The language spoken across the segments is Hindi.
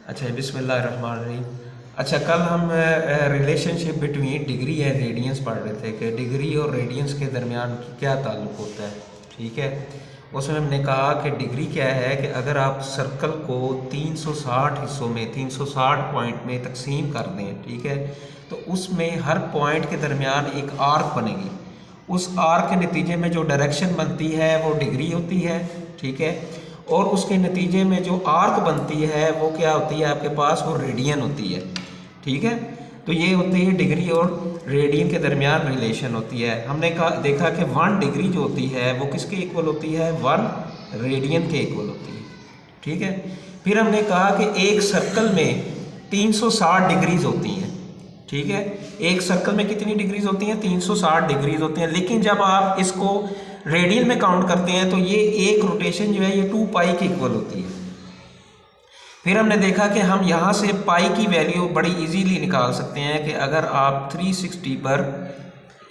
अच्छा, बिस्मिल्लाहिर्रहमानिर्रहीम। अच्छा, कल हम relationship between degree and radians पढ़ रहे थे कि डिग्री और रेडियंस के दरमियान क्या ताल्लुक़ होता है। ठीक है, उसमें हमने कहा कि डिग्री क्या है कि अगर आप सर्कल को 360 हिस्सों में 360 पॉइंट में तकसीम कर दें, ठीक है, तो उसमें हर पॉइंट के दरमियान एक आर्क बनेगी। उस आर्क के नतीजे में जो डायरेक्शन बनती है वो डिग्री होती है। ठीक है, और उसके नतीजे में जो आर्क बनती है वो क्या होती है आपके पास, वो रेडियन होती है। ठीक है, तो ये होती है डिग्री और रेडियन के दरमियान रिलेशन होती है। हमने देखा कि 1 डिग्री जो होती है वो किसके इक्वल होती है, 1 रेडियन के इक्वल होती है। ठीक है, फिर हमने कहा कि एक सर्कल में 360 डिग्रीज होती हैं। ठीक है, एक सर्कल में कितनी डिग्रीज होती हैं, 360 डिग्रीज होती हैं। लेकिन जब आप इसको रेडियन में काउंट करते हैं तो ये एक रोटेशन जो है ये 2 पाई के इक्वल होती है। फिर हमने देखा कि हम यहाँ से पाई की वैल्यू बड़ी इजीली निकाल सकते हैं कि अगर आप 360 पर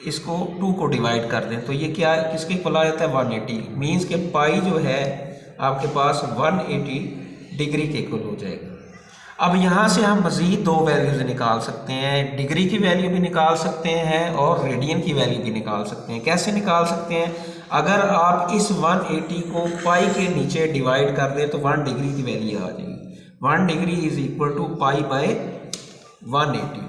इसको 2 को डिवाइड कर दें तो ये क्या किसके इक्वल आ जाता है, 180। मीन्स कि पाई जो है आपके पास 180 डिग्री के इक्वल हो जाएगा। अब यहाँ से हम मज़ीद 2 वैल्यूज़ निकाल सकते हैं, डिग्री की वैल्यू भी निकाल सकते हैं और रेडियन की वैल्यू भी निकाल सकते हैं। कैसे निकाल सकते हैं, अगर आप इस 180 को पाई के नीचे डिवाइड कर दें तो 1 डिग्री की वैल्यू आ जाएगी। 1 degree is equal to pi by 180।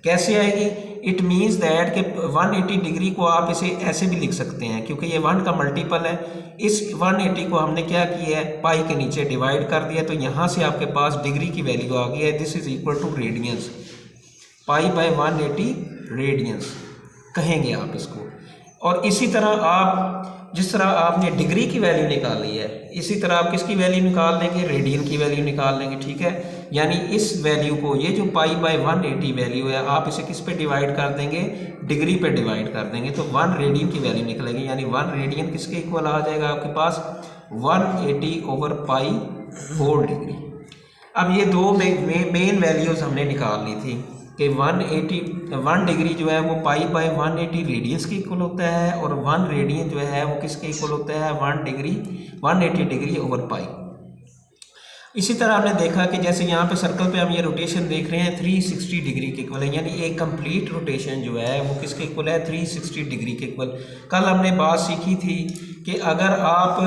कैसे आएगी, इट मीन्स दैट कि 180 डिग्री को आप इसे ऐसे भी लिख सकते हैं क्योंकि ये 1 का मल्टीपल है। इस 180 को हमने क्या किया है, पाई के नीचे डिवाइड कर दिया, तो यहाँ से आपके पास डिग्री की वैल्यू आ गई है। This is equal to radians, pi by 180 radians कहेंगे आप इसको। और इसी तरह आप जिस तरह आपने डिग्री की वैल्यू निकाली है, इसी तरह आप किसकी वैल्यू निकाल लेंगे, रेडियन की वैल्यू निकाल लेंगे। ठीक है, यानी इस वैल्यू को, ये जो पाई बाय 180 वैल्यू है, आप इसे किस पे डिवाइड कर देंगे, डिग्री पे डिवाइड कर देंगे, तो 1 रेडियन की वैल्यू निकलेगी। यानी 1 रेडियन किसके इक्वल आ जाएगा आपके पास, 180 ओवर पाई होल डिग्री। अब ये 2 मेन वैल्यूज़ हमने निकाल ली थी कि 1 डिग्री जो है वो पाई बाय 180 रेडियंस के इक्वल होता है और 1 रेडियन जो है वो किसके इक्वल होता है, 180 डिग्री ओवर पाई। इसी तरह हमने देखा कि जैसे यहाँ पे सर्कल पे हम ये रोटेशन देख रहे हैं 360 डिग्री के इक्वल है, यानी एक कंप्लीट रोटेशन जो है वो किसके इक्वल है, 360 डिग्री के इक्वल। कल हमने बात सीखी थी कि अगर आप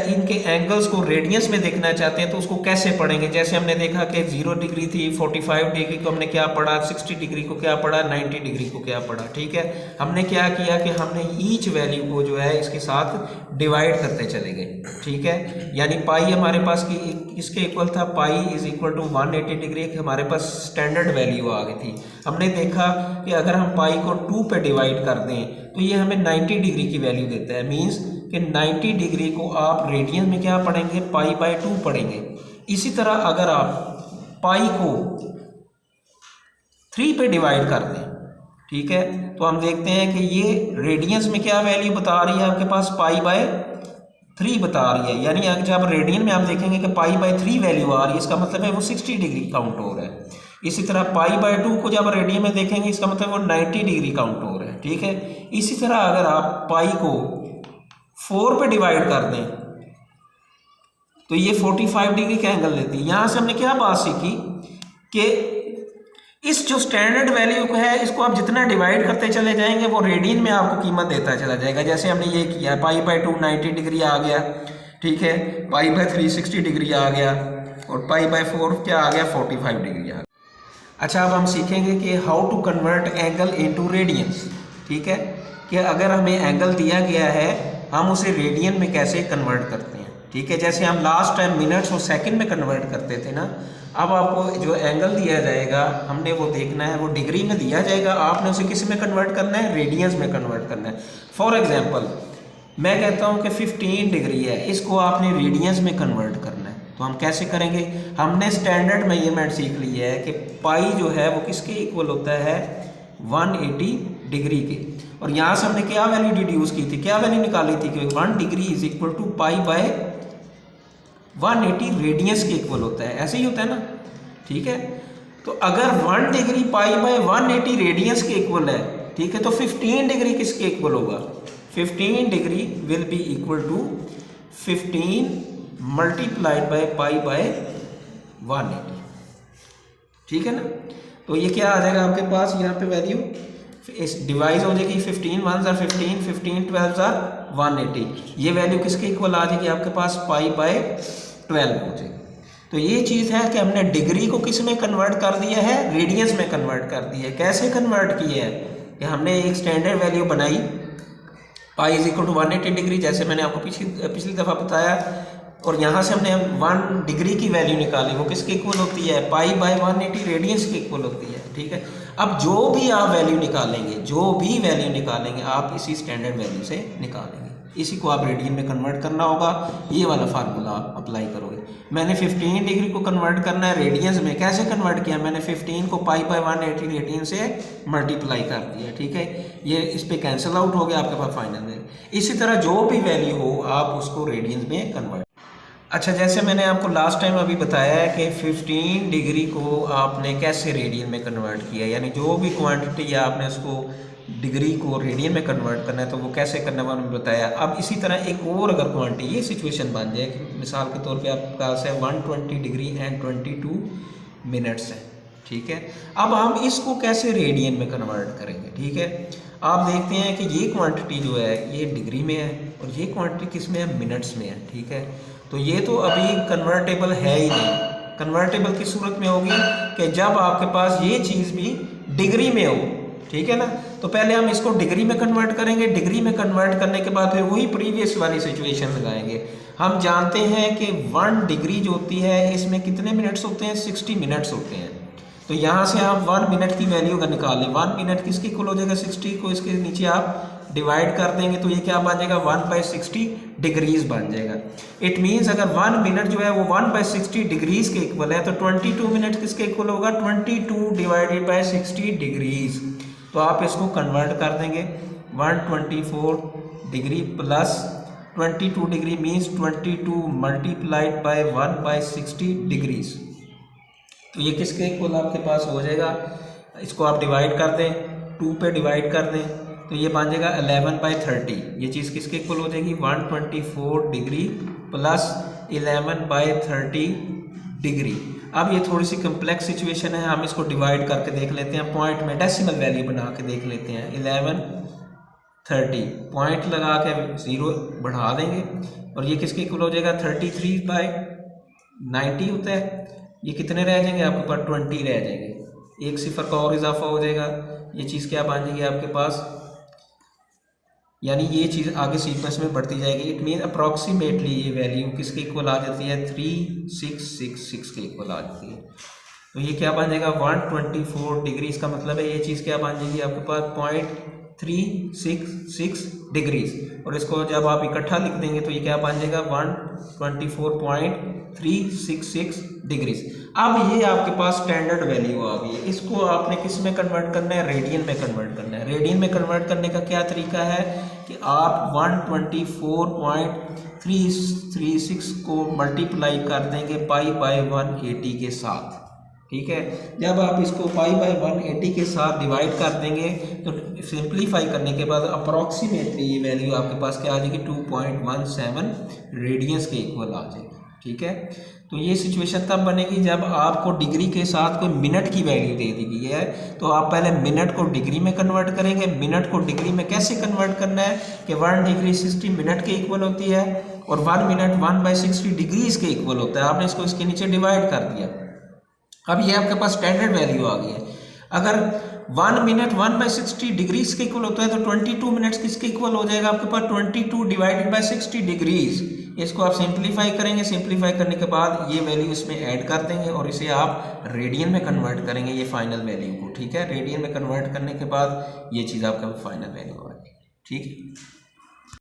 इनके एंगल्स को रेडियंस में देखना चाहते हैं तो उसको कैसे पढ़ेंगे। जैसे हमने देखा कि 0 डिग्री थी, 45 डिग्री को हमने क्या पढ़ा, 60 डिग्री को क्या पढ़ा, 90 डिग्री को क्या पढ़ा। ठीक है, हमने क्या किया कि हमने ईच वैल्यू को जो है इसके साथ डिवाइड करते चले गए। ठीक है, यानी पाई हमारे पास की इसके इक्वल था, pi is equal to 180 degree की हमारे पास स्टैंडर्ड वैल्यू आ गई थी। हमने देखा कि अगर हम पाई को 2 पे डिवाइड कर दें तो ये हमें 90 डिग्री की वैल्यू देता है। मीन्स कि 90 डिग्री को आप रेडियन में क्या पढ़ेंगे, पाई बाय 2 पढ़ेंगे। इसी तरह अगर आप पाई को 3 पे डिवाइड कर दें, ठीक है, तो हम देखते हैं कि ये रेडियंस में क्या वैल्यू बता रही है आपके पास, पाई बाय 3 बता रही है। यानी अगर जब रेडियन में आप देखेंगे कि पाई बाय 3 वैल्यू आ रही है, इसका मतलब है वो 60 डिग्री काउंट हो रहा है। इसी तरह पाई बाय 2 को जब रेडियन में देखेंगे इसका मतलब वो 90 डिग्री काउंट हो रहा है। ठीक है, इसी तरह अगर आप पाई को 4 पे डिवाइड कर दें तो ये 45 डिग्री का एंगल देती है। यहाँ से हमने क्या बात सीखी कि इस जो स्टैंडर्ड वैल्यू को है इसको आप जितना डिवाइड करते चले जाएंगे वो रेडियन में आपको कीमत देता चला जाएगा। जैसे हमने ये किया, पाई बाय 2 90 डिग्री आ गया, ठीक है, पाई बाय 3 60 डिग्री आ गया और पाई बाय 4 क्या आ गया, 45 डिग्री आ गया। अच्छा, अब हम सीखेंगे कि how to convert angle into radians. ठीक है, कि अगर हमें एंगल दिया गया है हम उसे रेडियन में कैसे कन्वर्ट करते हैं। ठीक है, जैसे हम लास्ट टाइम मिनट्स और सेकंड में कन्वर्ट करते थे ना, अब आपको जो एंगल दिया जाएगा हमने वो देखना है, वो डिग्री में दिया जाएगा, आपने उसे किस में कन्वर्ट करना है, रेडियंस में कन्वर्ट करना है। फॉर एग्जांपल मैं कहता हूँ कि 15 डिग्री है, इसको आपने रेडियंस में कन्वर्ट करना है, तो हम कैसे करेंगे, हमने स्टैंडर्ड मेजरमेंट सीख ली है कि पाई जो है वो किसके इक्वल होता है, 180 डिग्री के। और यहाँ से हमने क्या वैल्यू डिड्यूस की थी, क्या वैल्यू निकाली थी कि 1 degree is equal to pi by 180 radians के इक्वल होता है, ऐसे ही होता है ना। ठीक है, तो अगर 1 डिग्री पाई बाय 180 रेडियंस के इक्वल है, ठीक है, तो 15 डिग्री किसके इक्वल होगा, 15 degree will be equal to 15 multiplied by pi by 180। ठीक है ना। तो ये क्या आ जाएगा आपके पास यहाँ पे वैल्यू, इस डिवाइस हो जाएगी 15 1s are 15, 15 12s are 180। ये वैल्यू किसके इक्वल आ जाएगी आपके पास, π/12 हो जाएगी। तो ये चीज़ है कि हमने डिग्री को किस में कन्वर्ट कर दिया है, रेडियंस में कन्वर्ट कर दिया है। कैसे कन्वर्ट किया है कि हमने एक स्टैंडर्ड वैल्यू बनाई π = 180 डिग्री, जैसे मैंने आपको पिछली दफ़ा बताया, और यहाँ से हमने 1 डिग्री की वैल्यू निकाली, वो किसके इक्वल होती है, π/180 रेडियंस के इक्वल होती है। ठीक है, अब जो भी आप वैल्यू निकालेंगे आप इसी स्टैंडर्ड वैल्यू से निकालेंगे, इसी को आप रेडियन में कन्वर्ट करना होगा। ये वाला फार्मूला आप अप्लाई करोगे। मैंने 15 डिग्री को कन्वर्ट करना है रेडियंस में, कैसे कन्वर्ट किया, मैंने 15 को π/180 रेडियन से मल्टीप्लाई कर दिया। ठीक है, ये इस पे कैंसिल आउट हो गया आपके पास फाइनल में। इसी तरह जो भी वैल्यू हो आप उसको रेडियंस में कन्वर्ट। अच्छा, जैसे मैंने आपको लास्ट टाइम अभी बताया है कि 15 डिग्री को आपने कैसे रेडियन में कन्वर्ट किया, यानी जो भी क्वांटिटी है आपने उसको डिग्री को रेडियन में कन्वर्ट करना है, तो वो कैसे करना है मैंने बताया। अब इसी तरह एक और अगर क्वांटिटी, ये सिचुएशन बन जाए कि मिसाल के तौर पे आपके पास है 120 डिग्री एंड 22 मिनट्स है। ठीक है, अब हम इसको कैसे रेडियन में कन्वर्ट करेंगे। ठीक है, आप देखते हैं कि ये क्वांटिटी जो है ये डिग्री में है और ये क्वांटिटी किस में है, मिनट्स में है। ठीक है, तो ये तो अभी कन्वर्टेबल है ही नहीं। कन्वर्टेबल किस सूरत में होगी कि जब आपके पास ये चीज़ भी डिग्री में हो। ठीक है ना, तो पहले हम इसको डिग्री में कन्वर्ट करेंगे, डिग्री में कन्वर्ट करने के बाद फिर वही प्रीवियस वाली सिचुएशन लगाएंगे। हम जानते हैं कि 1 डिग्री जो होती है इसमें कितने मिनट्स होते हैं, 60 मिनट्स होते हैं। तो यहाँ से हम 1 मिनट की वैल्यू अगर निकाल लें, 1 मिनट किसके इक्वल हो जाएगा, 60 को इसके नीचे आप डिवाइड कर देंगे तो ये क्या बन जाएगा, 1/60 डिग्रीज बन जाएगा। इट मीन्स अगर 1 मिनट जो है वो 1/60 डिग्रीज के इक्वल है तो 22 मिनट किसके इक्वल होगा, 22 डिवाइडेड बाय 60 डिग्रीज। तो आप इसको कन्वर्ट कर देंगे, 124 degree plus 22 degree means 22 multiplied by 1/60 degrees. तो ये किसके इक्वल आपके पास हो जाएगा, इसको आप डिवाइड कर दें, 2 पे डिवाइड कर दें तो ये बन जाएगा 11/30। ये चीज़ किसके इक्वल हो जाएगी, 124 डिग्री प्लस 11/30 डिग्री। अब ये थोड़ी सी कम्प्लेक्स सिचुएशन है, हम इसको डिवाइड करके देख लेते हैं, पॉइंट में डेसिमल वैल्यू बना के देख लेते हैं। 1130 पॉइंट लगा के 0 बढ़ा देंगे और ये किसके इक्वल हो जाएगा, 33/90 होता है। ये कितने रह जाएंगे आपके पास, 20 रह जाएंगे, एक सिफर का और इजाफा हो जाएगा। ये चीज़ क्या बन जाएगी आपके पास, यानी ये चीज़ आगे सीक्वेंस में बढ़ती जाएगी। इट मीन अप्रॉक्सीमेटली ये वैल्यू किसके इक्वल आ जाती है, 3666 के इक्वल आ जाती है। तो ये क्या बन जाएगा, 124 डिग्री। इसका मतलब है ये चीज़ क्या बन जाएगी आपके पास, 0.366 डिग्रीज। और इसको जब आप इकट्ठा लिख देंगे तो ये क्या बन जाएगा, 124.366 डिग्रीज। अब ये आपके पास स्टैंडर्ड वैल्यू आ गई है, इसको आपने किस में कन्वर्ट करना है, रेडियन में कन्वर्ट करना है। रेडियन में कन्वर्ट करने का क्या तरीका है कि आप 124.336 को मल्टीप्लाई कर देंगे π/180 के साथ। ठीक है, जब आप इसको π/180 के साथ डिवाइड कर देंगे तो सिंप्लीफाई करने के बाद अप्रॉक्सीमेटली ये वैल्यू आपके पास क्या आ जाएगी, 2.17 रेडियंस के इक्वल आ जाएगी। ठीक है, तो ये सिचुएशन तब बनेगी जब आपको डिग्री के साथ कोई मिनट की वैल्यू दे दी गई है, तो आप पहले मिनट को डिग्री में कन्वर्ट करेंगे। मिनट को डिग्री में कैसे कन्वर्ट करना है कि 1 डिग्री 60 मिनट के इक्वल होती है और 1 मिनट 1/60 डिग्रीज के इक्वल होता है। आपने इसको इसके नीचे डिवाइड कर दिया। अब ये आपके पास स्टैंडर्ड वैल्यू आ गई है। अगर 1 मिनट 1/60 डिग्रीज के इक्वल होता है तो 22 मिनट्स किसके इक्वल हो जाएगा आपके पास, 22 डिवाइडेड बाय 60 डिग्रीज। इसको आप सिंप्लीफाई करेंगे, सिंप्लीफाई करने के बाद ये वैल्यू इसमें ऐड कर देंगे और इसे आप रेडियन में कन्वर्ट करेंगे ये फाइनल वैल्यू को। ठीक है, रेडियन में कन्वर्ट करने के बाद ये चीज़ आपका फाइनल वैल्यू आएगी। ठीक है।